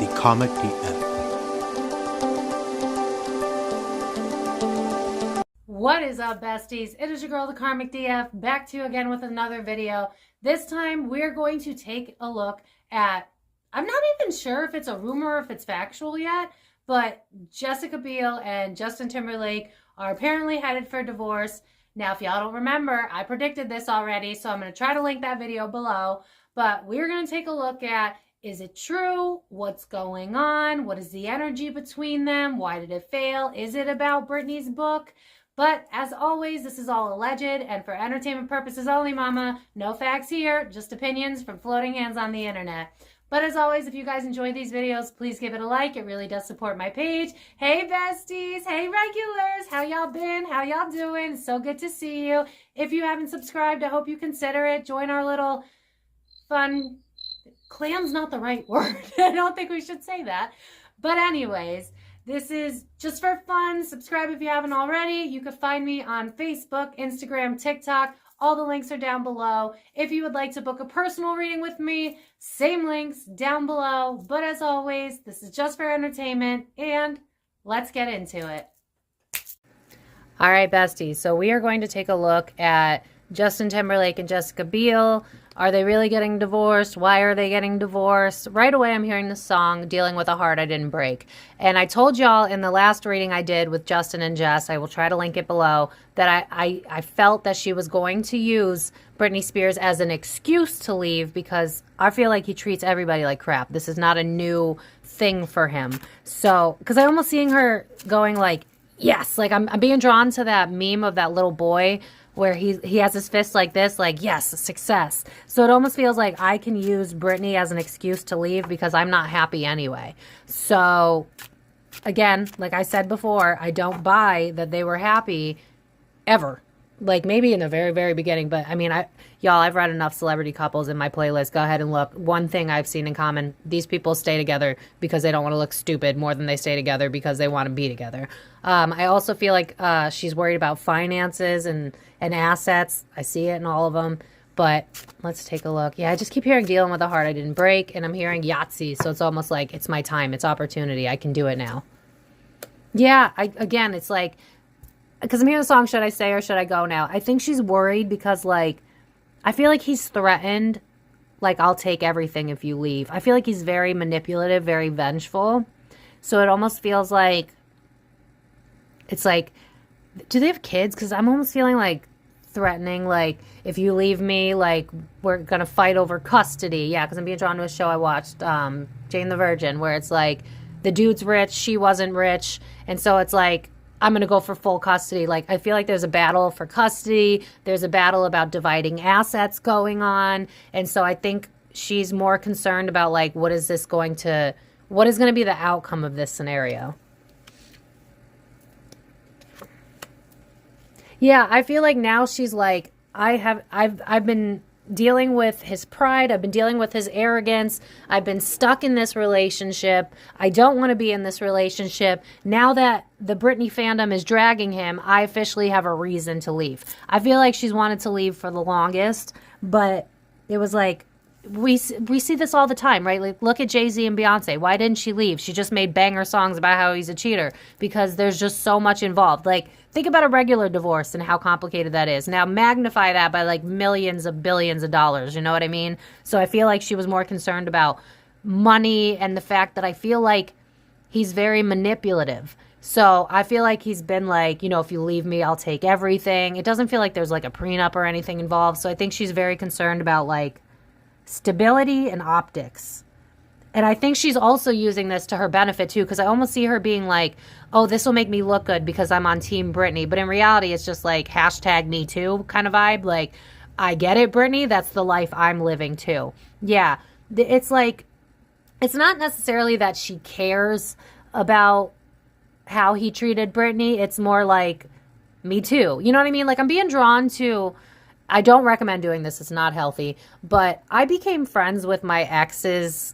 the Comic DF. What is up, besties? It is your girl, the Karmic DF, back to you again with another video. This time, we're going to take a look at, I'm not even sure if it's a rumor or if it's factual yet, but Jessica Biel and Justin Timberlake are apparently headed for divorce. Now, if y'all don't remember, I predicted this already, so I'm going to try to link that video below. But we're going to take a look at, is it true? What's going on? What is the energy between them? Why did it fail? Is it about Britney's book? But as always, this is all alleged and for entertainment purposes only, mama. No facts here, just opinions from floating hands on the internet. But as always, if you guys enjoy these videos, please give it a like. It really does support my page. Hey, besties. Hey, regulars. How y'all been? How y'all doing? So good to see you. If you haven't subscribed, I hope you consider it. Join our little fun... Clan's not the right word. I don't think we should say that. But anyways, this is just for fun. Subscribe if you haven't already. You can find me on Facebook, Instagram, TikTok. All the links are down below. If you would like to book a personal reading with me, same links down below. But as always, this is just for entertainment, and let's get into it. All right, besties. So we are going to take a look at Justin Timberlake and Jessica Biel. Are they really getting divorced? Why are they getting divorced? Right away, I'm hearing the song, Dealing with a Heart I Didn't Break. And I told y'all in the last reading I did with Justin and Jess, I will try to link it below, that I felt that she was going to use Britney Spears as an excuse to leave because I feel like he treats everybody like crap. This is not a new thing for him. So, because I'm almost seeing her going like, yes, like I'm being drawn to that meme of that little boy where he has his fist like this, like, yes, success. So it almost feels like I can use Britney as an excuse to leave because I'm not happy anyway. So, again, like I said before, I don't buy that they were happy ever. Like, maybe in the very, very beginning. But, I mean, y'all, I've read enough celebrity couples in my playlist. Go ahead and look. One thing I've seen in common, these people stay together because they don't want to look stupid more than they stay together because they want to be together. I also feel like she's worried about finances and assets. I see it in all of them. But let's take a look. Yeah, I just keep hearing Dealing with a Heart I Didn't Break. And I'm hearing Yahtzee. So it's almost like it's my time. It's opportunity. I can do it now. Yeah, again, it's like... Because I'm hearing the song, Should I Stay or Should I Go Now? I think she's worried because, like, I feel like he's threatened, like, I'll take everything if you leave. I feel like he's very manipulative, very vengeful. So it almost feels like, it's like, do they have kids? Because I'm almost feeling like threatening, like, if you leave me, like, we're going to fight over custody. Yeah, because I'm being drawn to a show I watched, Jane the Virgin, where it's like, the dude's rich, she wasn't rich. And so it's like, I'm going to go for full custody. Like, I feel like there's a battle for custody. There's a battle about dividing assets going on. And so I think she's more concerned about, like, what is going to be the outcome of this scenario? Yeah, I feel like now she's like, I've been dealing with his pride. I've been dealing with his arrogance. I've been stuck in this relationship. I don't want to be in this relationship. Now that the Britney fandom is dragging him, I officially have a reason to leave. I feel like she's wanted to leave for the longest, but it was like, we see this all the time, right? Like, look at Jay-Z and Beyonce. Why didn't she leave? She just made banger songs about how he's a cheater because there's just so much involved. Like, think about a regular divorce and how complicated that is. Now, magnify that by, like, millions of billions of dollars. You know what I mean? So I feel like she was more concerned about money and the fact that I feel like he's very manipulative. So I feel like he's been like, you know, if you leave me, I'll take everything. It doesn't feel like there's, like, a prenup or anything involved. So I think she's very concerned about, like, stability and optics. And I think she's also using this to her benefit too, because I almost see her being like, oh, this will make me look good because I'm on Team Britney. But in reality, it's just like hashtag me too kind of vibe. Like, I get it, Britney. That's the life I'm living too. Yeah. It's like, it's not necessarily that she cares about how he treated Britney. It's more like, me too. You know what I mean? Like, I'm being drawn to... I don't recommend doing this. It's not healthy. But I became friends with my ex's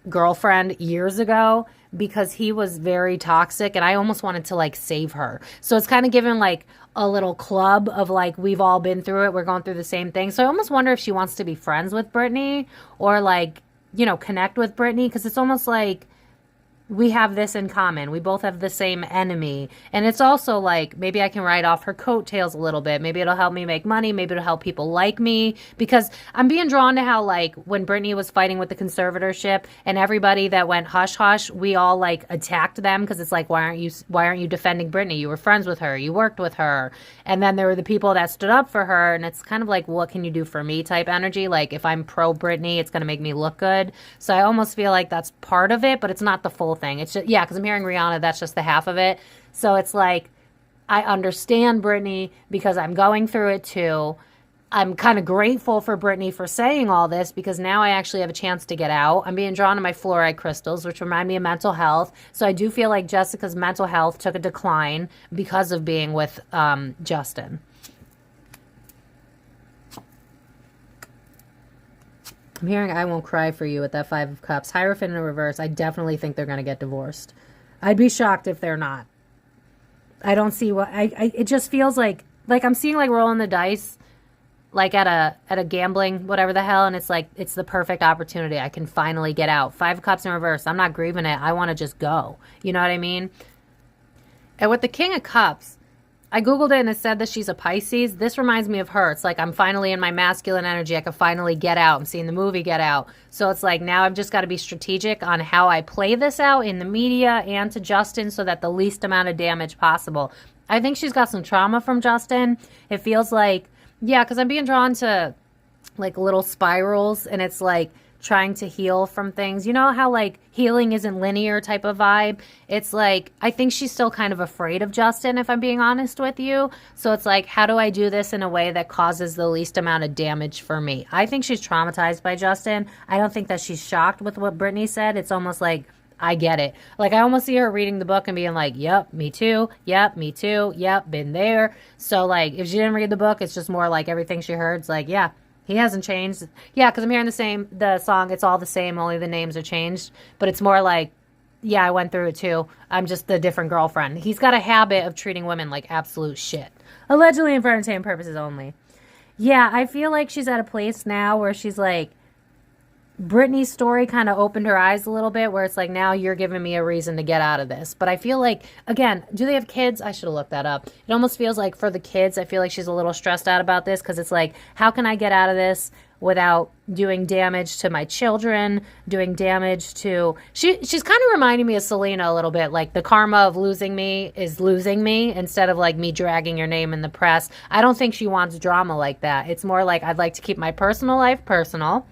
girlfriend years ago because he was very toxic and I almost wanted to, like, save her. So it's kind of given, like, a little club of, like, we've all been through it. We're going through the same thing. So I almost wonder if she wants to be friends with Britney or, like, you know, connect with Britney, because it's almost like we have this in common. We both have the same enemy. And it's also like, maybe I can ride off her coattails a little bit. Maybe it'll help me make money. Maybe it'll help people like me. Because I'm being drawn to how, like, when Britney was fighting with the conservatorship and everybody that went hush hush, we all like attacked them because it's like, why aren't you defending Britney? You were friends with her. You worked with her. And then there were the people that stood up for her. And it's kind of like, what can you do for me type energy? Like, if I'm pro Britney, it's going to make me look good. So I almost feel like that's part of it, but it's not the full thing. It's just, yeah, because I'm hearing Rihanna, that's just the half of it. So it's like, I understand Britney because I'm going through it too. I'm kind of grateful for Britney for saying all this because now I actually have a chance to get out. I'm being drawn to my fluoride crystals, which remind me of mental health. So I do feel like Jessica's mental health took a decline because of being with Justin. I'm hearing I won't cry for you with that 5 of Cups. Hierophant in reverse. I definitely think they're going to get divorced. I'd be shocked if they're not. I don't see what... it just feels like I'm seeing like rolling the dice like at a gambling, whatever the hell, and it's like it's the perfect opportunity. I can finally get out. 5 of Cups in reverse. I'm not grieving it. I want to just go. You know what I mean? And with the King of Cups, I Googled it and it said that she's a Pisces. This reminds me of her. It's like I'm finally in my masculine energy. I can finally get out. I'm seeing the movie Get Out. So it's like now I've just got to be strategic on how I play this out in the media and to Justin so that the least amount of damage possible. I think she's got some trauma from Justin. It feels like, yeah, because I'm being drawn to like little spirals and it's like trying to heal from things. You know how like healing isn't linear type of vibe? It's like, I think she's still kind of afraid of Justin, if I'm being honest with you. So it's like, how do I do this in a way that causes the least amount of damage for me? I think she's traumatized by Justin. I don't think that she's shocked with what Britney said. It's almost like, I get it. Like, I almost see her reading the book and being like, yep, me too. Yep, me too. Yep, been there. So like, if she didn't read the book, it's just more like everything she heard. It's like, yeah, he hasn't changed. Yeah, because I'm hearing the song, it's all the same, only the names are changed. But it's more like, yeah, I went through it too. I'm just a different girlfriend. He's got a habit of treating women like absolute shit. Allegedly and for entertainment purposes only. Yeah, I feel like she's at a place now where she's like, Britney's story kind of opened her eyes a little bit where it's like, now you're giving me a reason to get out of this. But I feel like, again, do they have kids? I should have looked that up. It almost feels like for the kids, I feel like she's a little stressed out about this because it's like, how can I get out of this without doing damage to my children, doing damage to... She's kind of reminding me of Selena a little bit. Like the karma of losing me is losing me instead of like me dragging your name in the press. I don't think she wants drama like that. It's more like I'd like to keep my personal life personal.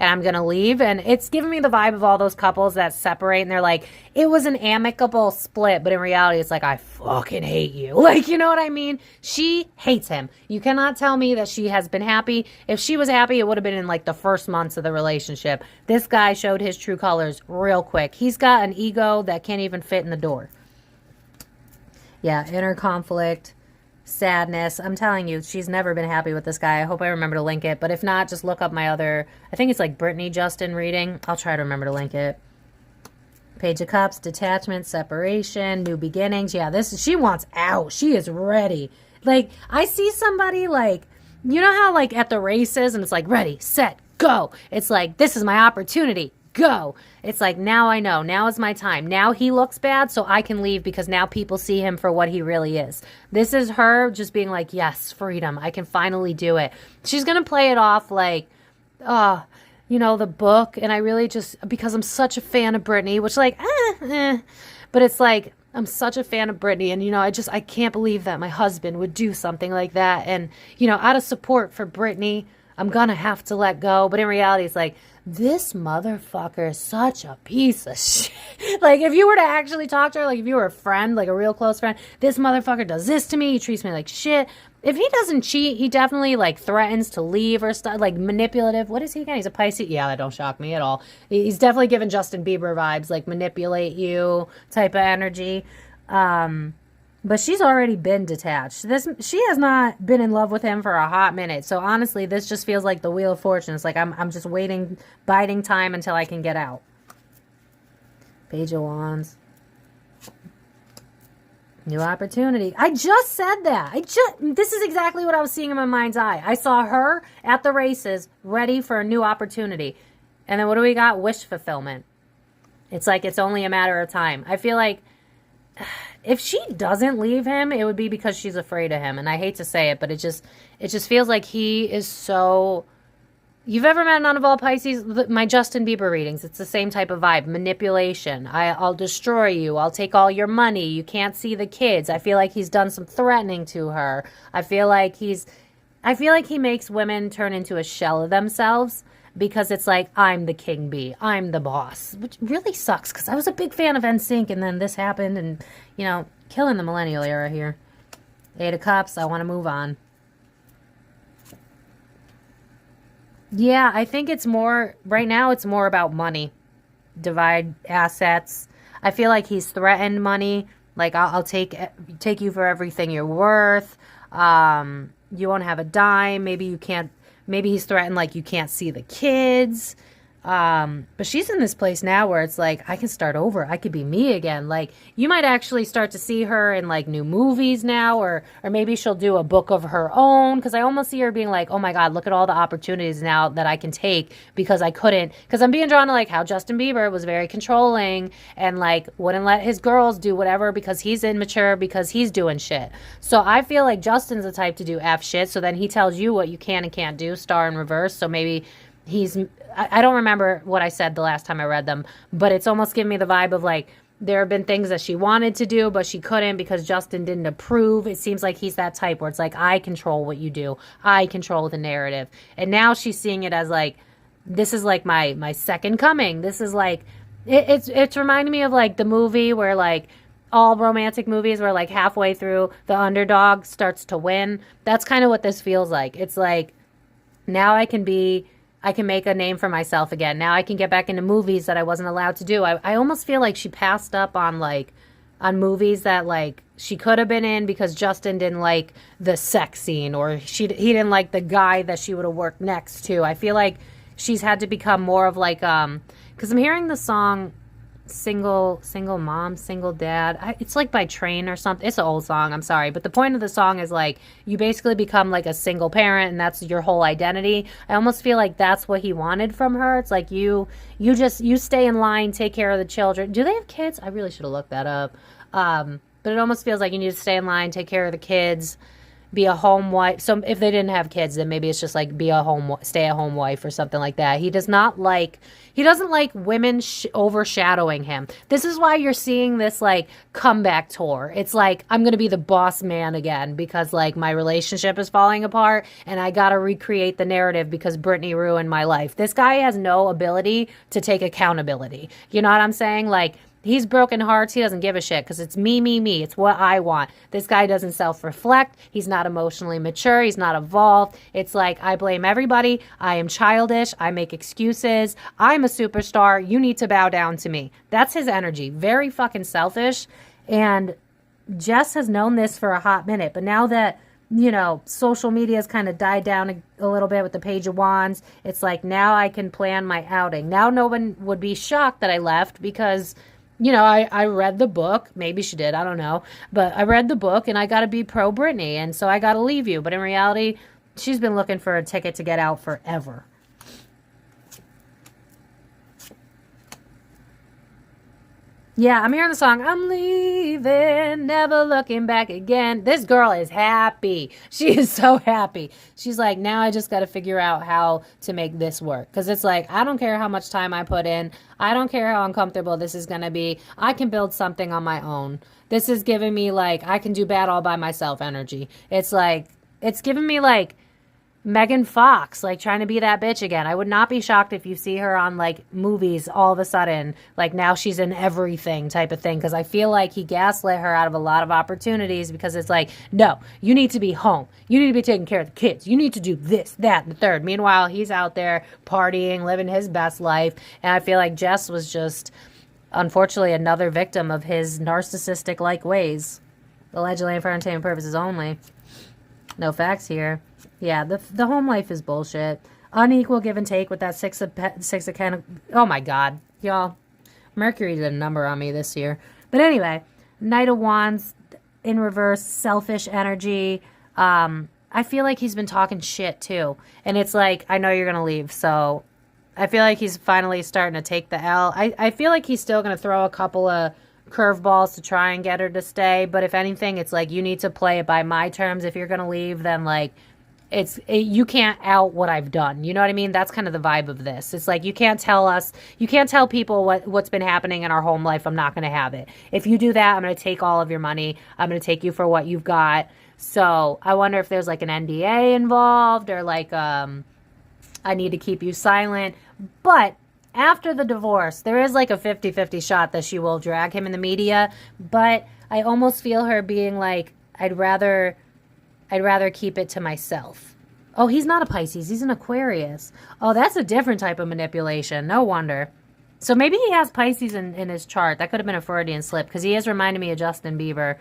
And I'm going to leave. And it's giving me the vibe of all those couples that separate and they're like, it was an amicable split. But in reality, it's like, I fucking hate you. Like, you know what I mean? She hates him. You cannot tell me that she has been happy. If she was happy, it would have been in like the first months of the relationship. This guy showed his true colors real quick. He's got an ego that can't even fit in the door. Yeah, inner conflict. Sadness. I'm telling you, she's never been happy with this guy. I hope I remember to link it. But if not, just look up my other, I think it's like Britney Justin reading. I'll try to remember to link it. Page of Cups, detachment, separation, new beginnings. Yeah, she wants out. She is ready. Like, I see somebody like, you know how like at the races and it's like, ready, set, go. It's like, this is my opportunity. Go. It's like, now I know. Now is my time. Now he looks bad, so I can leave because now people see him for what he really is. This is her just being like, yes, freedom. I can finally do it. She's going to play it off like, you know, the book. And I really just, because I'm such a fan of Britney, which like, but it's like, I'm such a fan of Britney. And, you know, I can't believe that my husband would do something like that. And, you know, out of support for Britney, I'm going to have to let go. But in reality, it's like, this motherfucker is such a piece of shit. Like, if you were to actually talk to her, like, if you were a friend, like a real close friend, this motherfucker does this to me. He treats me like shit. If he doesn't cheat, he definitely, like, threatens to leave or stuff. Like, manipulative. What is he again? He's a Pisces. Yeah, that don't shock me at all. He's definitely giving Justin Bieber vibes, like, manipulate you type of energy. But she's already been detached. She has not been in love with him for a hot minute. So honestly, this just feels like the Wheel of Fortune. It's like I'm just waiting, biding time until I can get out. Page of Wands. New opportunity. I just said that. This is exactly what I was seeing in my mind's eye. I saw her at the races, ready for a new opportunity. And then what do we got? Wish fulfillment. It's like it's only a matter of time. I feel like if she doesn't leave him, it would be because she's afraid of him. And I hate to say it, but it just feels like he is so... You've ever met none of all Pisces? My Justin Bieber readings, it's the same type of vibe. Manipulation. I'll destroy you. I'll take all your money. You can't see the kids. I feel like he's done some threatening to her. I feel like he makes women turn into a shell of themselves because it's like, I'm the king bee. I'm the boss, which really sucks because I was a big fan of NSYNC and then this happened and, you know, killing the millennial era here. 8 of Cups, I want to move on. Yeah, I think it's more, right now it's more about money. Divide assets. I feel like he's threatened money. Like, I'll take you for everything you're worth. You won't have a dime. Maybe you can't, maybe he's threatened, like, you can't see the kids. But she's in this place now where it's like, I can start over. I could be me again. Like, you might actually start to see her in like new movies now, or maybe she'll do a book of her own. Cause I almost see her being like, oh my God, look at all the opportunities now that I can take because I couldn't, cause I'm being drawn to like how Justin Bieber was very controlling and like wouldn't let his girls do whatever because he's immature, because he's doing shit. So I feel like Justin's the type to do F shit. So then he tells you what you can and can't do, star in reverse. So maybe I don't remember what I said the last time I read them, but it's almost giving me the vibe of like, there have been things that she wanted to do, but she couldn't because Justin didn't approve. It seems like he's that type where it's like, I control what you do. I control the narrative. And now she's seeing it as like, this is like my second coming. This is like, it's reminding me of like the movie where like, all romantic movies where like halfway through the underdog starts to win. That's kind of what this feels like. It's like, now I can make a name for myself again. Now I can get back into movies that I wasn't allowed to do. I almost feel like she passed up on movies that like she could have been in because Justin didn't like the sex scene, or he didn't like the guy that she would have worked next to. I feel like she's had to become more of like, because I'm hearing the song single mom, single dad. It's like by Train or something. It's an old song, I'm sorry, but the point of the song is like you basically become like a single parent and that's your whole identity. I almost feel like that's what he wanted from her. It's like you stay in line, take care of the children. Do they have kids? I really should have looked that up. But it almost feels like you need to stay in line, take care of the kids, be a home wife. So if they didn't have kids, then maybe it's just like be a stay-at-home wife or something like that. He doesn't like women overshadowing him. This is why you're seeing this like comeback tour. It's like, I'm going to be the boss man again because like my relationship is falling apart and I got to recreate the narrative because Britney ruined my life. This guy has no ability to take accountability. You know what I'm saying? Like, he's broken hearts. He doesn't give a shit because it's me. It's what I want. This guy doesn't self-reflect. He's not emotionally mature. He's not evolved. It's like, I blame everybody. I am childish. I make excuses. I'm a superstar. You need to bow down to me. That's his energy. Very fucking selfish. And Jess has known this for a hot minute. But now that, you know, social media has kind of died down a little bit with the Page of Wands, it's like, now I can plan my outing. Now no one would be shocked that I left because... You know, I read the book. Maybe she did. I don't know. But I read the book and I got to be pro Britney. And so I got to leave you. But in reality, she's been looking for a ticket to get out forever. Yeah, I'm hearing the song, I'm leaving, never looking back again. This girl is happy. She is so happy. She's like, now I just got to figure out how to make this work. Because it's like, I don't care how much time I put in. I don't care how uncomfortable this is going to be. I can build something on my own. This is giving me like, I can do bad all by myself energy. It's like, it's giving me like, Megan Fox, like trying to be that bitch again. I would not be shocked if you see her on like movies all of a sudden, like now she's in everything type of thing. Because I feel like he gaslit her out of a lot of opportunities because it's like, no, you need to be home. You need to be taking care of the kids. You need to do this, that, and the third. Meanwhile, he's out there partying, living his best life. And I feel like Jess was just, unfortunately, another victim of his narcissistic-like ways. Allegedly and for entertainment purposes only. No facts here. Yeah, the home life is bullshit. Unequal give and take with that six of oh my God, y'all. Mercury did a number on me this year. But anyway, Knight of Wands in reverse, selfish energy. I feel like he's been talking shit too. And it's like, I know you're going to leave, so I feel like he's finally starting to take the L. I feel like he's still going to throw a couple of curveballs to try and get her to stay. But if anything, it's like, you need to play it by my terms. If you're going to leave, then like, you can't out what I've done. You know what I mean? That's kind of the vibe of this. It's like, you can't tell people what's been happening in our home life. I'm not going to have it. If you do that, I'm going to take all of your money. I'm going to take you for what you've got. So I wonder if there's like an NDA involved, or like, I need to keep you silent. But after the divorce, there is like a 50-50 shot that she will drag him in the media. But I almost feel her being like, I'd rather keep it to myself. Oh, he's not a Pisces. He's an Aquarius. Oh, that's a different type of manipulation. No wonder. So maybe he has Pisces in his chart. That could have been a Freudian slip, because he is reminding me of Justin Bieber.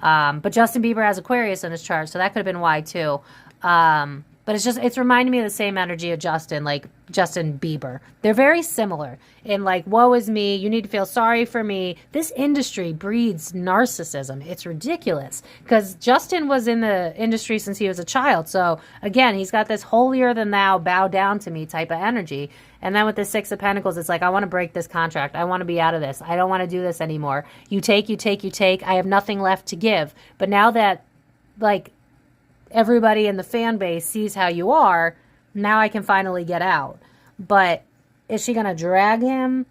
But Justin Bieber has Aquarius in his chart, so that could have been why too. But it's reminding me of the same energy of Justin, like Justin Bieber. They're very similar in like, woe is me, you need to feel sorry for me. This industry breeds narcissism. It's ridiculous, because Justin was in the industry since he was a child. So again, he's got this holier than thou, bow down to me type of energy. And then with the Six of Pentacles, it's like, I want to break this contract. I want to be out of this. I don't want to do this anymore. You take, you take, you take. I have nothing left to give. But now that like everybody in the fan base sees how you are, now I can finally get out. But is she going to drag him?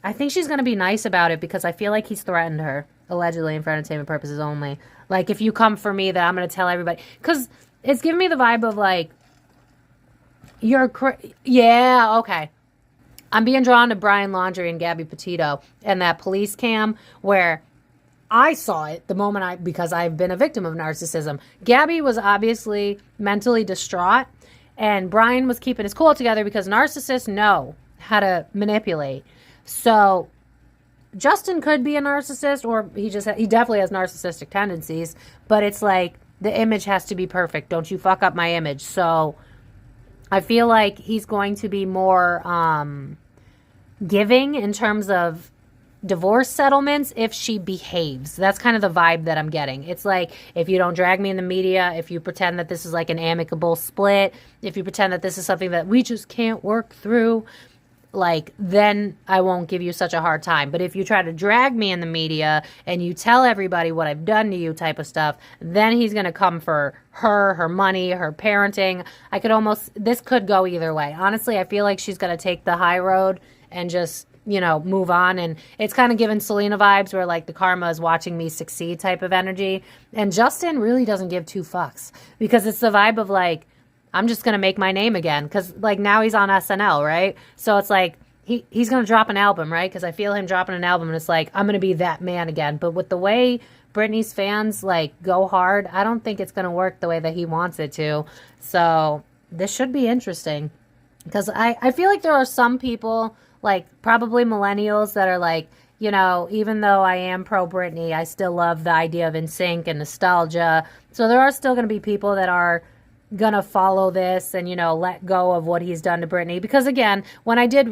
I think she's going to be nice about it, because I feel like he's threatened her, allegedly, and for entertainment purposes only. Like, if you come for me, then I'm going to tell everybody. Because it's giving me the vibe of like, yeah, okay. I'm being drawn to Brian Laundrie and Gabby Petito and that police cam where I saw it the moment because I've been a victim of narcissism. Gabby was obviously mentally distraught, and Brian was keeping his cool together because narcissists know how to manipulate. So Justin could be a narcissist, or he definitely has narcissistic tendencies, but it's like, the image has to be perfect. Don't you fuck up my image. So I feel like he's going to be more giving in terms of divorce settlements if she behaves. That's kind of the vibe that I'm getting. It's like, if you don't drag me in the media, if you pretend that this is like an amicable split, if you pretend that this is something that we just can't work through, like, then I won't give you such a hard time. But if you try to drag me in the media and you tell everybody what I've done to you type of stuff, then he's going to come for her money, her parenting. This could go either way. Honestly, I feel like she's going to take the high road and just, move on. And it's kind of giving Selena vibes, where like the karma is watching me succeed type of energy. And Justin really doesn't give two fucks, because it's the vibe of like, I'm just going to make my name again. Because like now he's on SNL, right? So it's like he's going to drop an album, right? Because I feel him dropping an album, and it's like, I'm going to be that man again. But with the way Britney's fans like go hard, I don't think it's going to work the way that he wants it to. So this should be interesting, because I feel like there are some people, like probably millennials, that are like, even though I am pro Britney, I still love the idea of NSYNC and nostalgia. So there are still going to be people that are gonna follow this and let go of what he's done to Britney, because again, when I did do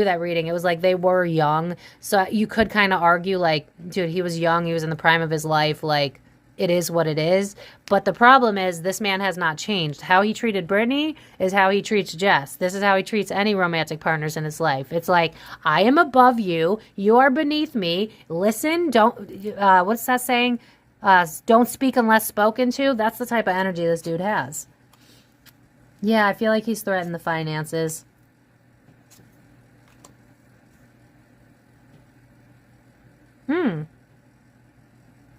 that reading, it was like they were young, so you could kind of argue like, dude, he was young, he was in the prime of his life, like, it is what it is. But the problem is, this man has not changed. How he treated Britney is how he treats Jess. This is how he treats any romantic partners in his life. It's like, I am above you, you are beneath me, listen, don't what's that saying? Don't speak unless spoken to. That's the type of energy this dude has. Yeah, I feel like he's threatened the finances.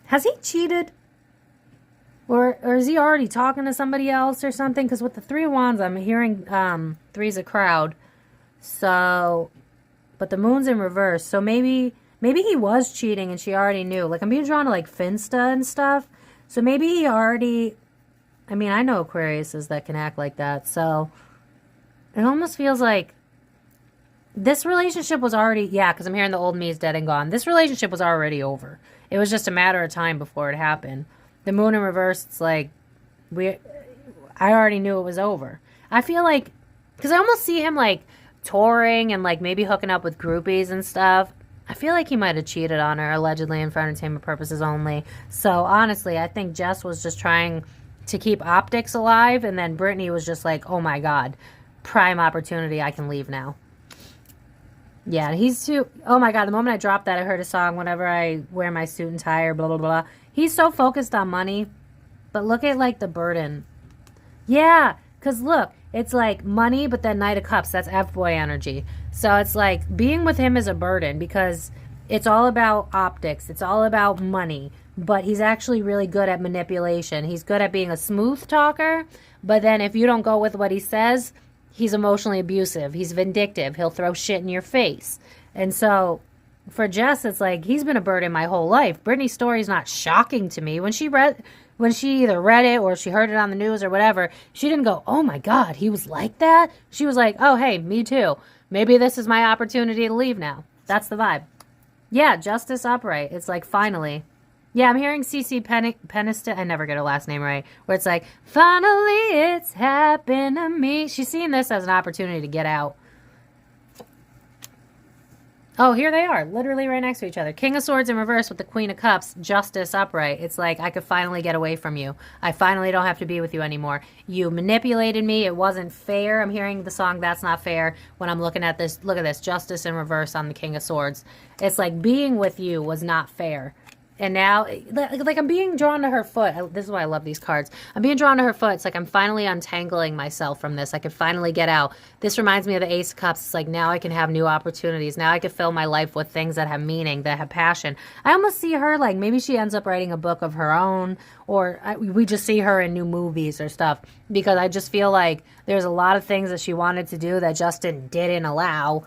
Has he cheated? Or is he already talking to somebody else or something? Because with the Three of Wands, I'm hearing three's a crowd. So, but the moon's in reverse. So maybe he was cheating and she already knew. Like, I'm being drawn to like Finsta and stuff. So maybe he already, I mean, I know Aquariuses that can act like that. So it almost feels like this relationship was already, yeah, because I'm hearing the old me is dead and gone. This relationship was already over. It was just a matter of time before it happened. The moon in reverse, it's like, I already knew it was over. I feel like, because I almost see him like touring and like maybe hooking up with groupies and stuff. I feel like he might have cheated on her, allegedly, and for entertainment purposes only. So honestly, I think Jess was just trying to keep optics alive, and then Britney was just like, oh my God, prime opportunity. I can leave now. Yeah, he's too... Oh my God, the moment I dropped that, I heard a song, whenever I wear my suit and tie or blah, blah, blah. He's so focused on money. But look at, like, the burden. Yeah, because look, it's like money, but then Knight of Cups. That's F-boy energy. So it's like being with him is a burden because it's all about optics. It's all about money. But he's actually really good at manipulation. He's good at being a smooth talker. But then if you don't go with what he says... He's emotionally abusive. He's vindictive. He'll throw shit in your face. And so for Jess, it's like, he's been a burden my whole life. Britney's story is not shocking to me. When she either read it or she heard it on the news or whatever, she didn't go, oh my God, he was like that? She was like, oh, hey, me too. Maybe this is my opportunity to leave now. That's the vibe. Yeah, Justice Upright. It's like, finally. Yeah, I'm hearing CC Peniston. I never get her last name right. Where it's like, finally it's happened to me. She's seeing this as an opportunity to get out. Oh, here they are. Literally right next to each other. King of Swords in reverse with the Queen of Cups. Justice upright. It's like, I could finally get away from you. I finally don't have to be with you anymore. You manipulated me. It wasn't fair. I'm hearing the song That's Not Fair when I'm looking at this. Look at this. Justice in reverse on the King of Swords. It's like being with you was not fair. And now, like, I'm being drawn to her foot. This is why I love these cards. I'm being drawn to her foot. It's like I'm finally untangling myself from this. I could finally get out. This reminds me of the Ace of Cups. It's like now I can have new opportunities. Now I can fill my life with things that have meaning, that have passion. I almost see her like maybe she ends up writing a book of her own, or we just see her in new movies or stuff. Because I just feel like there's a lot of things that she wanted to do that Justin didn't allow.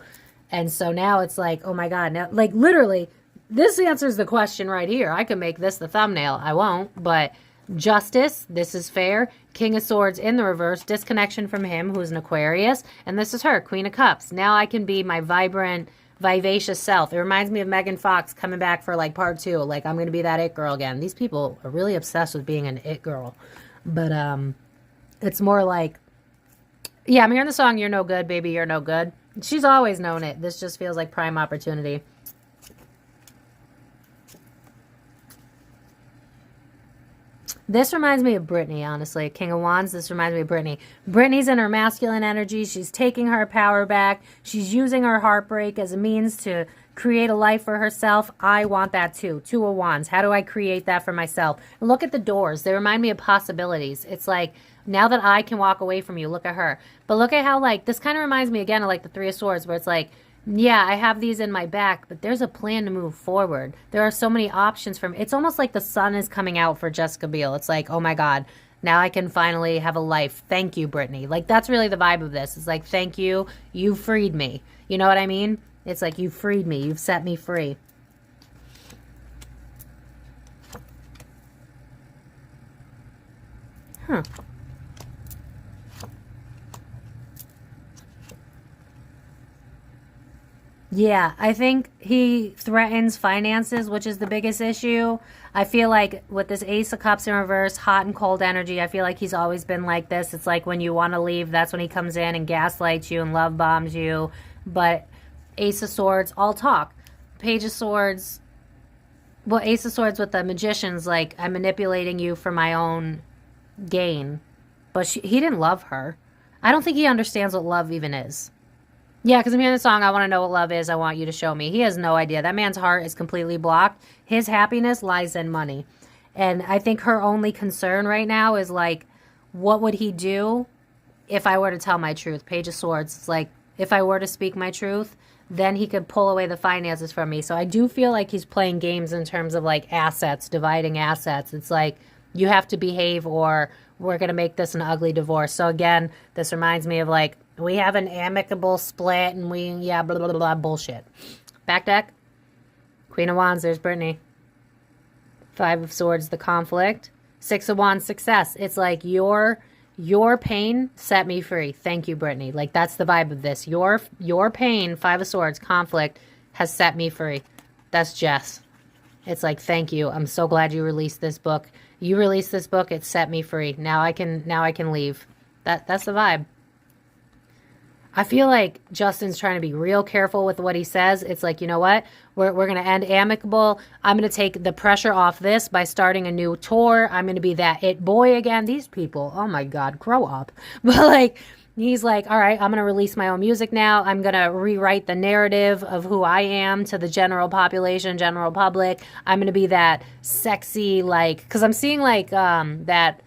And so now it's like, oh my God. Now, like literally... This answers the question right here. I could make this the thumbnail. I won't, but Justice, this is fair. King of Swords in the reverse, disconnection from him, who's an Aquarius. And this is her, Queen of Cups. Now I can be my vibrant, vivacious self. It reminds me of Megan Fox coming back for like part 2. Like, I'm going to be that it girl again. These people are really obsessed with being an it girl. But it's more like, yeah, I'm hearing the song, You're No Good, Baby, You're No Good. She's always known it. This just feels like prime opportunity. This reminds me of Britney, honestly. King of Wands, this reminds me of Britney. Britney's in her masculine energy. She's taking her power back. She's using her heartbreak as a means to create a life for herself. I want that too. 2 of Wands. How do I create that for myself? And look at the doors. They remind me of possibilities. It's like, now that I can walk away from you, look at her. But look at how, like, this kind of reminds me again of like the 3 of Swords, where it's like, yeah, I have these in my back, but there's a plan to move forward. There are so many options for me. It's almost like the sun is coming out for Jessica Biel. It's like, oh my God, now I can finally have a life. Thank you, Britney. Like, that's really the vibe of this. It's like, thank you. You freed me. You know what I mean? It's like, you freed me. You've set me free. Huh. Yeah, I think he threatens finances, which is the biggest issue. I feel like with this Ace of Cups in reverse, hot and cold energy, I feel like he's always been like this. It's like when you want to leave, that's when he comes in and gaslights you and love bombs you. But Ace of Swords, all talk. Page of Swords, well, Ace of Swords with the Magician's like, I'm manipulating you for my own gain. But he didn't love her. I don't think he understands what love even is. Yeah, because I'm hearing the song, I want to know what love is, I want you to show me. He has no idea. That man's heart is completely blocked. His happiness lies in money. And I think her only concern right now is like, what would he do if I were to tell my truth? Page of Swords. It's like, if I were to speak my truth, then he could pull away the finances from me. So I do feel like he's playing games in terms of like assets, dividing assets. It's like, you have to behave or we're going to make this an ugly divorce. So again, this reminds me of like, we have an amicable split and we, yeah, blah, blah, blah, blah, bullshit. Back deck. Queen of Wands, there's Britney. 5 of Swords, the conflict. 6 of Wands, success. It's like your pain set me free. Thank you, Britney. Like, that's the vibe of this. Your pain, 5 of Swords, conflict, has set me free. That's Jess. It's like, thank you. I'm so glad you released this book. You released this book. It set me free. Now I can leave. That's the vibe. I feel like Justin's trying to be real careful with what he says. It's like, you know what? We're going to end amicable. I'm going to take the pressure off this by starting a new tour. I'm going to be that it boy again. These people, oh my God, grow up. But like, He's like, all right, I'm going to release my own music now. I'm going to rewrite the narrative of who I am to the general population, general public. I'm going to be that sexy, like, because I'm seeing like that,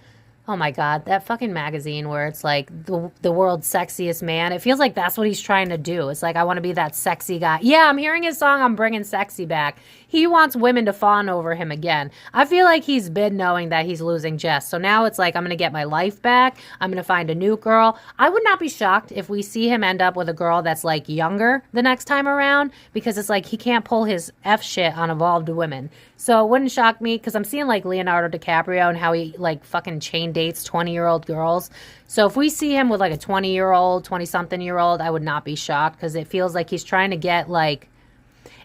oh my God, that fucking magazine where it's like the world's sexiest man. It feels like that's what he's trying to do. It's like, I want to be that sexy guy. Yeah, I'm hearing his song, I'm bringing sexy back. He wants women to fawn over him again. I feel like he's been knowing that he's losing Jess. So now it's like, I'm going to get my life back. I'm going to find a new girl. I would not be shocked if we see him end up with a girl that's like younger the next time around, because it's like he can't pull his F shit on evolved women. So it wouldn't shock me, because I'm seeing like Leonardo DiCaprio and how he like fucking chain dates 20-year-old girls. So if we see him with like a 20-year-old, 20-something-year-old, I would not be shocked, because it feels like he's trying to get like,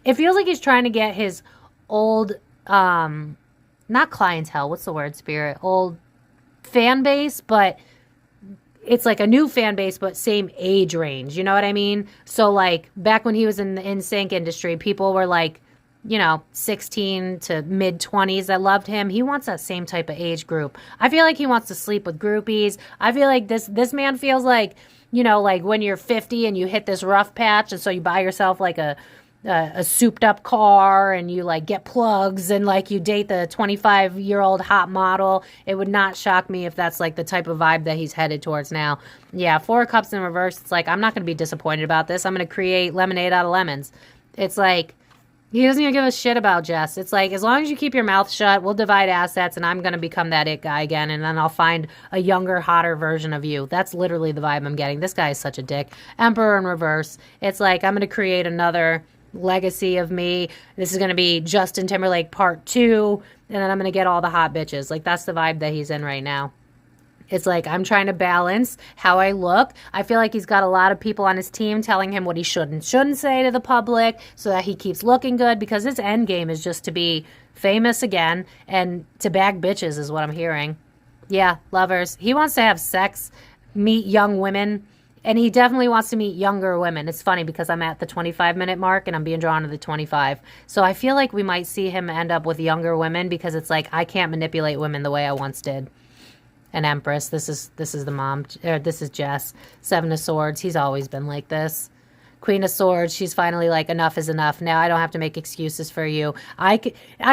it feels like he's trying to get his old, not clientele, what's the word, spirit? Old fan base, but it's like a new fan base, but same age range. You know what I mean? So like back when he was in the NSYNC industry, people were like, you know, 16 to mid 20s that loved him. He wants that same type of age group. I feel like he wants to sleep with groupies. I feel like this man feels like, you know, like when you're 50 and you hit this rough patch, and so you buy yourself like a souped up car, and you like get plugs, and like you date the 25-year-old hot model. It would not shock me if that's like the type of vibe that he's headed towards now. Yeah, 4 of Cups in reverse. It's like, I'm not going to be disappointed about this. I'm going to create lemonade out of lemons. It's like, he doesn't even give a shit about Jess. It's like, as long as you keep your mouth shut, we'll divide assets, and I'm going to become that it guy again, and then I'll find a younger, hotter version of you. That's literally the vibe I'm getting. This guy is such a dick. Emperor in reverse. It's like, I'm going to create another legacy of me. This is going to be Justin Timberlake part 2, and then I'm going to get all the hot bitches. Like, that's the vibe that he's in right now. It's like, I'm trying to balance how I look. I feel like he's got a lot of people on his team telling him what he shouldn't say to the public, so that he keeps looking good, because his end game is just to be famous again and to bag bitches is what I'm hearing. Yeah, lovers. He wants to have sex, meet young women, and he definitely wants to meet younger women. It's funny because I'm at the 25-minute mark and I'm being drawn to the 25. So I feel like we might see him end up with younger women, because it's like, I can't manipulate women the way I once did. An Empress. This is the mom. This is Jess. 7 of Swords. He's always been like this. Queen of Swords. She's finally like, enough is enough. Now I don't have to make excuses for you. I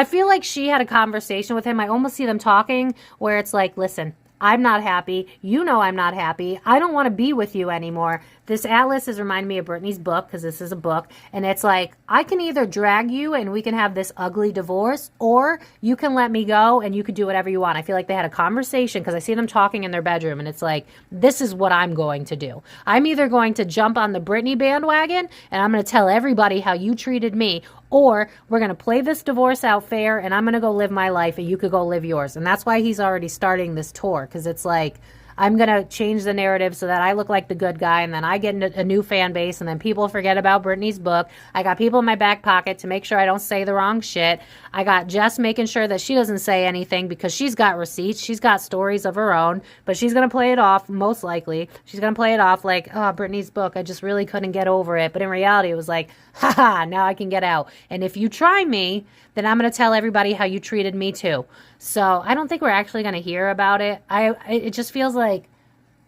feel like she had a conversation with him. I almost see them talking where it's like, listen, I'm not happy. You know I'm not happy. I don't want to be with you anymore. This atlas is reminding me of Britney's book, because this is a book. And it's like, I can either drag you and we can have this ugly divorce, or you can let me go and you can do whatever you want. I feel like they had a conversation, because I see them talking in their bedroom, and it's like, this is what I'm going to do. I'm either going to jump on the Britney bandwagon and I'm going to tell everybody how you treated me, or we're going to play this divorce out fair, and I'm going to go live my life and you could go live yours. And that's why he's already starting this tour, because it's like, I'm going to change the narrative so that I look like the good guy, and then I get a new fan base, and then people forget about Britney's book. I got people in my back pocket to make sure I don't say the wrong shit. I got Jess making sure that she doesn't say anything, because she's got receipts. She's got stories of her own, but she's going to play it off, most likely. She's going to play it off like, oh, Britney's book, I just really couldn't get over it. But in reality, it was like, haha, now I can get out. And if you try me, then I'm going to tell everybody how you treated me too. So I don't think we're actually going to hear about it. It just feels like,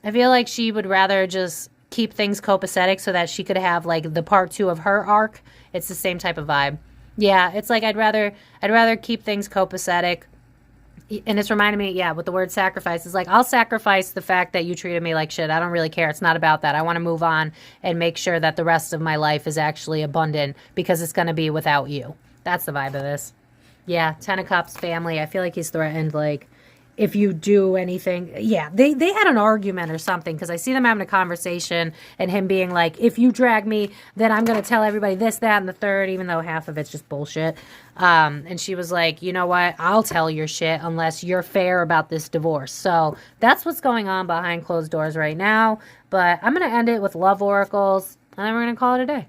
I feel like she would rather just keep things copacetic so that she could have like the part 2 of her arc. It's the same type of vibe. Yeah, it's like, I'd rather keep things copacetic. And it's reminding me, yeah, with the word sacrifice, it's like, I'll sacrifice the fact that you treated me like shit. I don't really care. It's not about that. I want to move on and make sure that the rest of my life is actually abundant, because it's going to be without you. That's the vibe of this. Yeah, 10 of Cups, family. I feel like he's threatened, like, if you do anything. Yeah, they had an argument or something, because I see them having a conversation, and him being like, if you drag me, then I'm going to tell everybody this, that, and the third, even though half of it's just bullshit. And she was like, you know what? I'll tell your shit unless you're fair about this divorce. So that's what's going on behind closed doors right now. But I'm going to end it with love oracles, and then we're going to call it a day.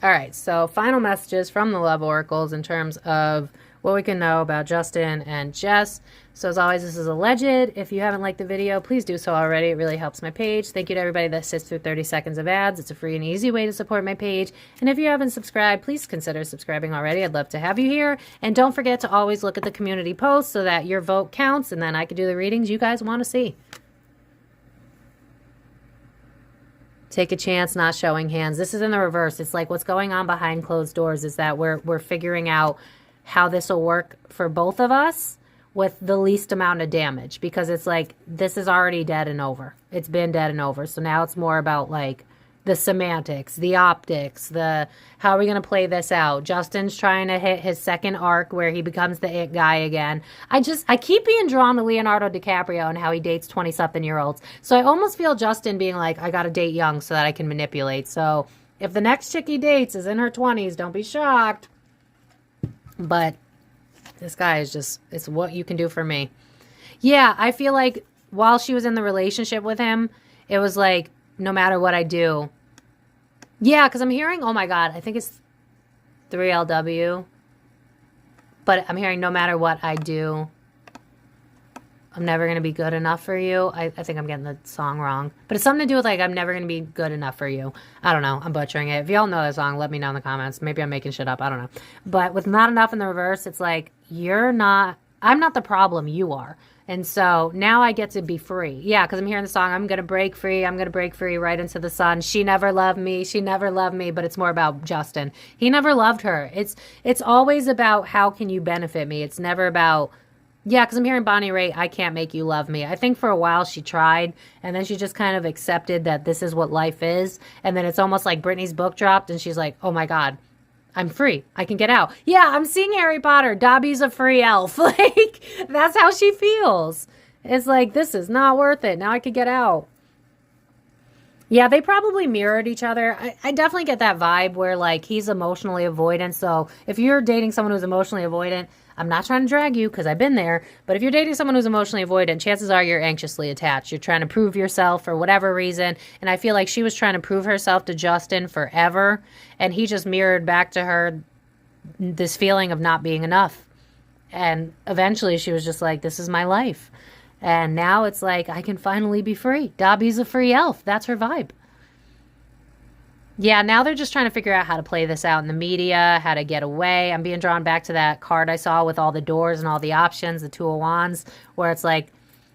All right, so final messages from the love oracles in terms of what we can know about Justin and Jess. So as always, this is alleged. If you haven't liked the video, please do so already. It really helps my page. Thank you to everybody that sits through 30 seconds of ads. It's a free and easy way to support my page. And if you haven't subscribed, please consider subscribing already. I'd love to have you here. And don't forget to always look at the community posts so that your vote counts, and then I can do the readings you guys want to see. Take a chance, not showing hands. This is in the reverse. It's like what's going on behind closed doors is that we're figuring out how this will work for both of us with the least amount of damage, because it's like this is already dead and over. It's been dead and over. So now it's more about like the semantics, the optics, the how are we going to play this out? Justin's trying to hit his second arc where he becomes the it guy again. I keep being drawn to Leonardo DiCaprio and how he dates 20-something-year-olds. So I almost feel Justin being like, I got to date young so that I can manipulate. So if the next chick he dates is in her 20s, don't be shocked. But this guy is just, it's what you can do for me. Yeah, I feel like while she was in the relationship with him, it was like, no matter what I do. Yeah, because I'm hearing, oh my God, I think it's 3LW. But I'm hearing no matter what I do, I'm never going to be good enough for you. I think I'm getting the song wrong. But it's something to do with like, I'm never going to be good enough for you. I don't know. I'm butchering it. If y'all know the song, let me know in the comments. Maybe I'm making shit up. I don't know. But with not enough in the reverse, it's like, I'm not the problem, you are. And so now I get to be free. Yeah, because I'm hearing the song, I'm going to break free. I'm going to break free right into the sun. She never loved me. She never loved me. But it's more about Justin. He never loved her. It's always about how can you benefit me. It's never about, yeah, because I'm hearing Bonnie Raitt, I can't make you love me. I think for a while she tried. And then she just kind of accepted that this is what life is. And then it's almost like Britney's book dropped. And she's like, oh my God. I'm free. I can get out. Yeah, I'm seeing Harry Potter. Dobby's a free elf. Like, that's how she feels. It's like, this is not worth it. Now I could get out. Yeah, they probably mirrored each other. I definitely get that vibe where, like, he's emotionally avoidant. So if you're dating someone who's emotionally avoidant, I'm not trying to drag you because I've been there. But if you're dating someone who's emotionally avoidant, chances are you're anxiously attached. You're trying to prove yourself for whatever reason. And I feel like she was trying to prove herself to Justin forever. And he just mirrored back to her this feeling of not being enough. And eventually she was just like, this is my life. And now it's like, I can finally be free. Dobby's a free elf. That's her vibe. Yeah, now they're just trying to figure out how to play this out in the media, how to get away. I'm being drawn back to that card I saw with all the doors and all the options, the Two of Wands, where it's like,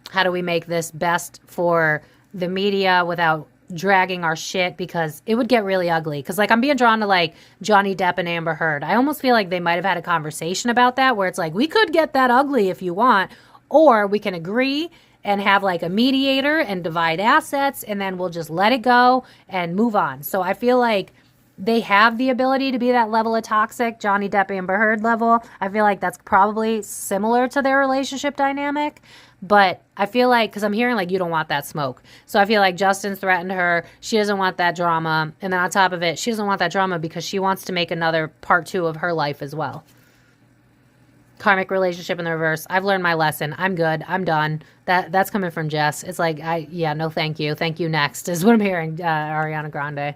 how do we make this best for the media without dragging our shit, because it would get really ugly. Because like I'm being drawn to like Johnny Depp and Amber Heard. I almost feel like they might have had a conversation about that where it's like, we could get that ugly if you want, or we can agree and have like a mediator and divide assets, and then we'll just let it go and move on. So I feel like they have the ability to be that level of toxic, Johnny Depp, Amber Heard level. I feel like that's probably similar to their relationship dynamic. But I feel like, because I'm hearing like you don't want that smoke. So I feel like Justin threatened her. She doesn't want that drama. And then on top of it, she doesn't want that drama because she wants to make another part 2 of her life as well. Karmic relationship in the reverse. I've learned my lesson. I'm good. I'm done. That's coming from Jess. It's like, yeah, no thank you. Thank you next is what I'm hearing, Ariana Grande.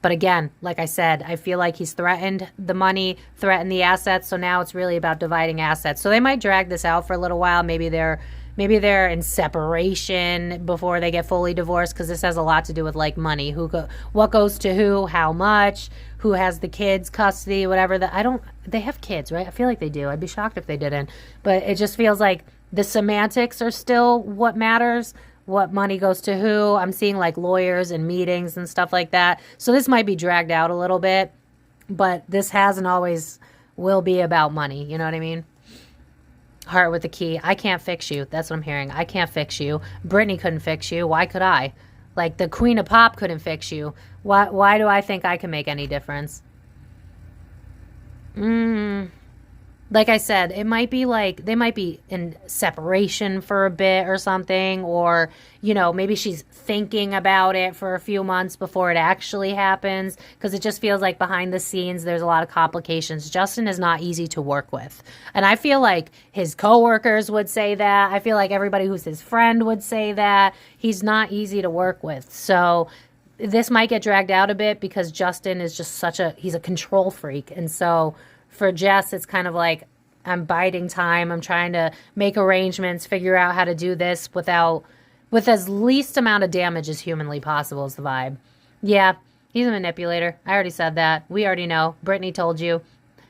But again, like I said, I feel like he's threatened the money, threatened the assets. So now it's really about dividing assets. So they might drag this out for a little while. Maybe they're in separation before they get fully divorced, because this has a lot to do with like money. What goes to who, how much, who has the kids, custody, whatever. They have kids, right? I feel like they do. I'd be shocked if they didn't. But it just feels like the semantics are still what matters. What money goes to who. I'm seeing like lawyers and meetings and stuff like that. So this might be dragged out a little bit, but this hasn't always will be about money. You know what I mean? Heart with the key. I can't fix you. That's what I'm hearing. I can't fix you. Britney couldn't fix you. Why could I? Like the Queen of Pop couldn't fix you. Why do I think I can make any difference? Like I said, it might be like they might be in separation for a bit or something, or, you know, maybe she's thinking about it for a few months before it actually happens, because it just feels like behind the scenes there's a lot of complications. Justin is not easy to work with. And I feel like his coworkers would say that. I feel like everybody who's his friend would say that. He's not easy to work with. So this might get dragged out a bit because Justin is just he's a control freak. And so for Jess, it's kind of like, I'm biding time. I'm trying to make arrangements, figure out how to do this with as least amount of damage as humanly possible is the vibe. Yeah, he's a manipulator. I already said that. We already know. Britney told you.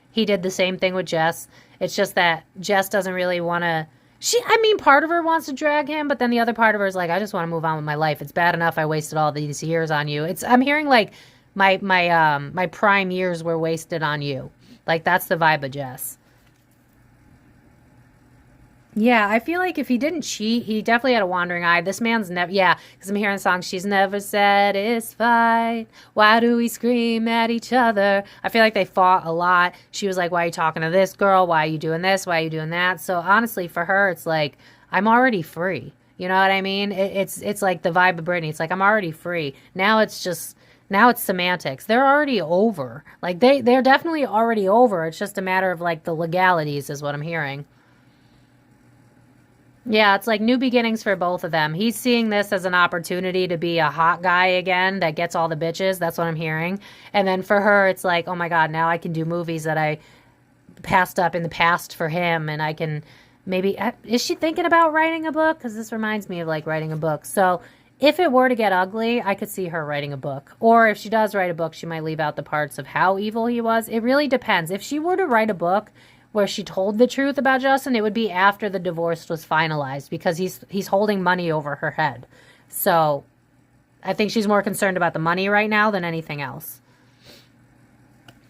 He did the same thing with Jess. It's just that Jess doesn't really want to Part of her wants to drag him, but then the other part of her is like, I just want to move on with my life. It's bad enough I wasted all these years on you. I'm hearing like my prime years were wasted on you. Like, that's the vibe of Jess. Yeah, I feel like if he didn't cheat, he definitely had a wandering eye. This man's never, yeah, because I'm hearing the song, she's never satisfied. Why do we scream at each other? I feel like they fought a lot. She was like, why are you talking to this girl? Why are you doing this? Why are you doing that? So honestly, for her, it's like, I'm already free. You know what I mean? It's like the vibe of Britney. It's like, I'm already free. Now it's semantics. They're already over. Like, they're definitely already over. It's just a matter of like the legalities is what I'm hearing. Yeah, it's like new beginnings for both of them. He's seeing this as an opportunity to be a hot guy again that gets all the bitches. That's what I'm hearing. And then for her, it's like, oh my God, now I can do movies that I passed up in the past for him. And I can maybe, is she thinking about writing a book? Because this reminds me of like writing a book. So if it were to get ugly, I could see her writing a book. Or if she does write a book, she might leave out the parts of how evil he was. It really depends. If she were to write a book where she told the truth about Justin, it would be after the divorce was finalized because he's holding money over her head. So I think she's more concerned about the money right now than anything else.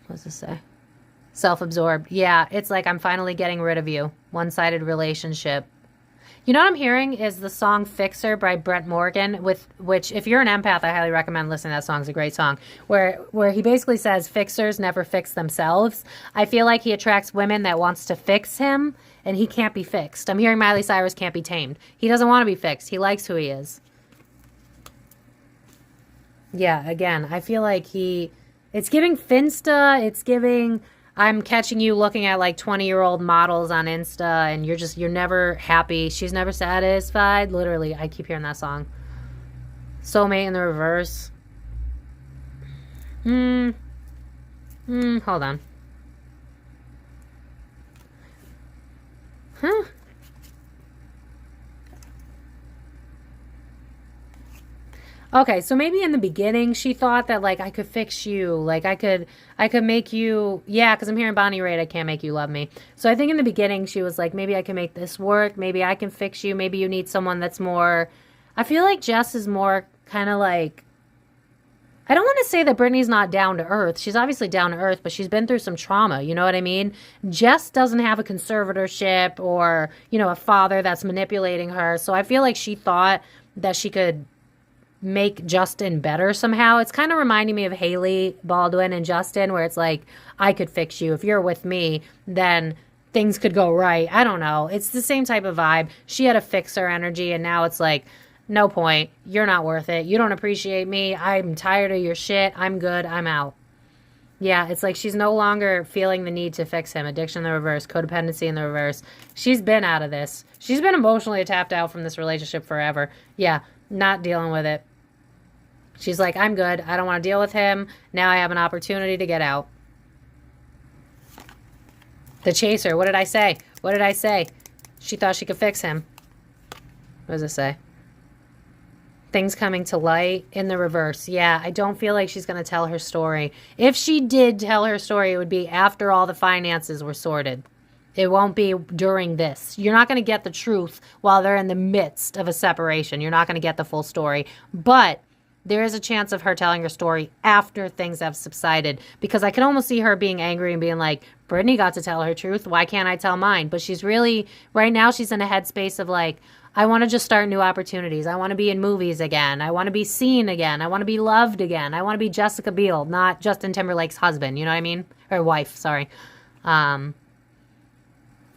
What does this say? Self-absorbed. Yeah, it's like, I'm finally getting rid of you. One-sided relationship. You know what I'm hearing is the song Fixer by Brent Morgan, which if you're an empath, I highly recommend listening to that song. It's a great song, where he basically says fixers never fix themselves. I feel like he attracts women that wants to fix him, and he can't be fixed. I'm hearing Miley Cyrus can't be tamed. He doesn't want to be fixed. He likes who he is. Yeah, again, I feel like it's giving Finsta, it's giving, I'm catching you looking at like 20-year-old models on Insta and you're never happy. She's never satisfied. Literally, I keep hearing that song. Soulmate in the reverse. Hold on. Huh? Okay, so maybe in the beginning she thought that like I could fix you, like I could make you, yeah, because I'm hearing Bonnie Raitt, I can't make you love me. So I think in the beginning she was like, maybe I can make this work, maybe I can fix you, maybe you need someone that's more, I feel like Jess is more kind of like, I don't want to say that Britney's not down to earth. She's obviously down to earth, but she's been through some trauma, you know what I mean? Jess doesn't have a conservatorship or, a father that's manipulating her. So I feel like she thought that she could make Justin better somehow. It's kind of reminding me of Hailey Baldwin and Justin, where it's like, I could fix you. If you're with me, then things could go right. I don't know. It's the same type of vibe. She had a fixer energy, and now it's like, no point. You're not worth it. You don't appreciate me. I'm tired of your shit. I'm good. I'm out. Yeah, it's like she's no longer feeling the need to fix him. Addiction in the reverse. Codependency in the reverse. She's been out of this. She's been emotionally tapped out from this relationship forever. Yeah, not dealing with it. She's like, I'm good. I don't want to deal with him. Now I have an opportunity to get out. The chaser. What did I say? What did I say? She thought she could fix him. What does it say? Things coming to light in the reverse. Yeah, I don't feel like she's going to tell her story. If she did tell her story, it would be after all the finances were sorted. It won't be during this. You're not going to get the truth while they're in the midst of a separation. You're not going to get the full story. But there is a chance of her telling her story after things have subsided, because I can almost see her being angry and being like, Britney got to tell her truth. Why can't I tell mine? But she's really, right now, she's in a headspace of like, I want to just start new opportunities. I want to be in movies again. I want to be seen again. I want to be loved again. I want to be Jessica Biel, not Justin Timberlake's husband. You know what I mean? Or wife, sorry.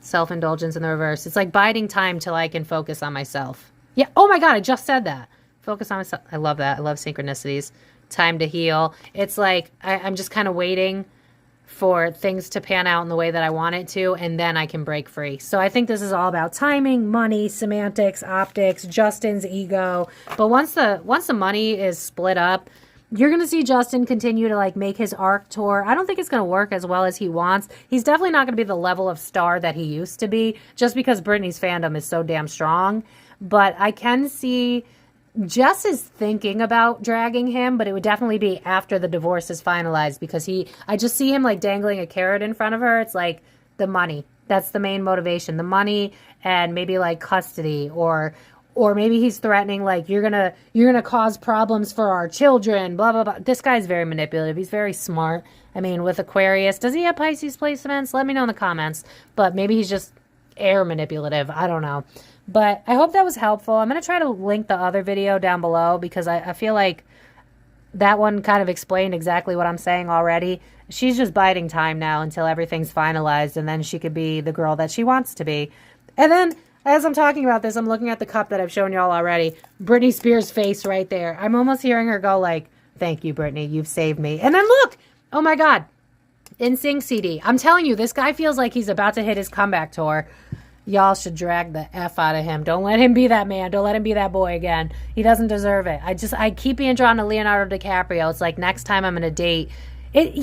Self-indulgence in the reverse. It's like biding time till I can focus on myself. Yeah. Oh my God, I just said that. Focus on myself. I love that. I love synchronicities. Time to heal. It's like I'm just kind of waiting for things to pan out in the way that I want it to, and then I can break free. So I think this is all about timing, money, semantics, optics, Justin's ego. But once the money is split up, you're going to see Justin continue to like make his arc tour. I don't think it's going to work as well as he wants. He's definitely not going to be the level of star that he used to be, just because Britney's fandom is so damn strong. But I can see Jess is thinking about dragging him, but it would definitely be after the divorce is finalized, because I just see him like dangling a carrot in front of her. It's like, the money. That's the main motivation. The money and maybe like custody, or maybe he's threatening like you're gonna cause problems for our children, blah blah blah. This guy's very manipulative. He's very smart. I mean, with Aquarius, does he have Pisces placements? Let me know in the comments. But maybe he's just air manipulative. I don't know. But I hope that was helpful. I'm gonna try to link the other video down below because I feel like that one kind of explained exactly what I'm saying already. She's just biding time now until everything's finalized, and then she could be the girl that she wants to be. And then, as I'm talking about this, I'm looking at the cup that I've shown y'all already. Britney Spears' face right there. I'm almost hearing her go like, thank you, Britney. You've saved me. And then look. Oh, my God. NSYNC CD. I'm telling you, this guy feels like he's about to hit his comeback tour. Y'all should drag the F out of him. Don't let him be that man. Don't let him be that boy again. He doesn't deserve it. I keep being drawn to Leonardo DiCaprio. It's like next time I'm going to date. And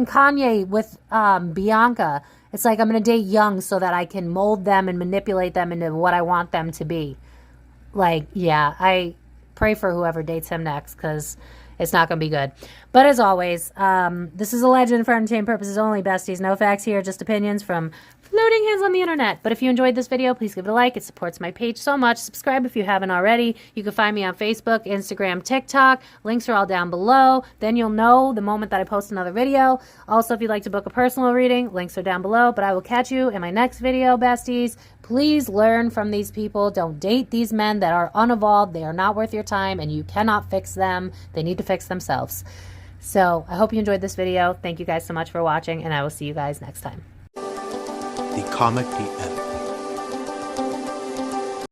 Kanye with Bianca. It's like I'm going to date young so that I can mold them and manipulate them into what I want them to be. Like, yeah, I pray for whoever dates him next because it's not going to be good. But as always, this is a legend for entertainment purposes only, besties. No facts here, just opinions from floating hands on the internet. But if you enjoyed this video, please give it a like. It supports my page so much. Subscribe if you haven't already. You can find me on Facebook, Instagram, TikTok. Links are all down below. Then you'll know the moment that I post another video. Also, if you'd like to book a personal reading, links are down below. But I will catch you in my next video, besties. Please learn from these people. Don't date these men that are unevolved. They are not worth your time, and you cannot fix them. They need to fix themselves. So I hope you enjoyed this video. Thank you guys so much for watching, and I will see you guys next time. The Comic DF.